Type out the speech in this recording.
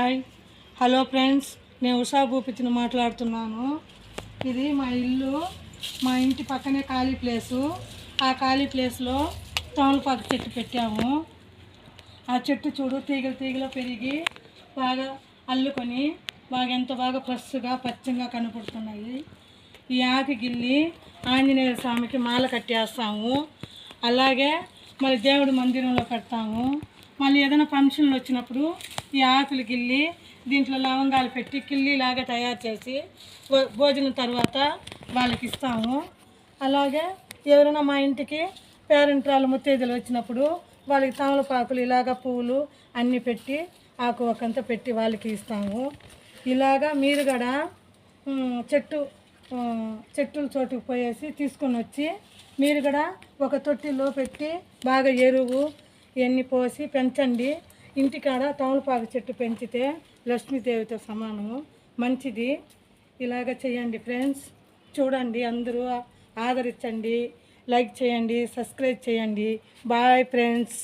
Hi hello friends, నేను ఉషా భూపతిని మాట్లాడుతున్నాను. ఇది మా ఇల్లు. మా ఇంటి పక్కనే ఖాళీ ప్లేసు. ఆ ఖాళీ ప్లేస్లో తమలపాకు చెట్టు పెట్టాము. ఆ చెట్టు చూడు తీగలు తీగలు పెరిగి బాగా అల్లుకొని ఎంత బాగా ఫ్రెష్గా పచ్చగా కనపడుతున్నాయి. ఈ ఆకు గిల్లి ఆంజనేయ స్వామికి మాల కట్టేస్తాము. అలాగే మళ్ళీ దేవుడి మందిరంలో పెడతాము. మళ్ళీ ఏదైనా ఫంక్షన్లు వచ్చినప్పుడు ఈ ఆకులు గిల్లి దీంట్లో లవంగాలు పెట్టి కిల్లీలాగా తయారు చేసి భోజనం తర్వాత వాళ్ళకి ఇస్తాము. అలాగే ఎవరైనా మా ఇంటికి పేరెంట్రాలు ముత్తైదులు వచ్చినప్పుడు వాళ్ళకి తమలపాకులు ఇలాగ పువ్వులు అన్నీ పెట్టి ఆకు ఒకంతా పెట్టి వాళ్ళకి ఇస్తాము. ఇలాగా మీరు కూడా చెట్టుల చోటుకు పోయేసి తీసుకొని వచ్చి మీరు కూడా ఒక తొట్టిలో పెట్టి బాగా ఎరువు ఇవన్నీ పోసి పెంచండి. ఇంటికాడ తమలపాకు చెట్టు పెంచితే లక్ష్మీదేవితో సమానము, మంచిది. ఇలాగ చేయండి ఫ్రెండ్స్. చూడండి, అందరూ ఆదరించండి, లైక్ చేయండి, సబ్స్క్రైబ్ చేయండి. Bye friends.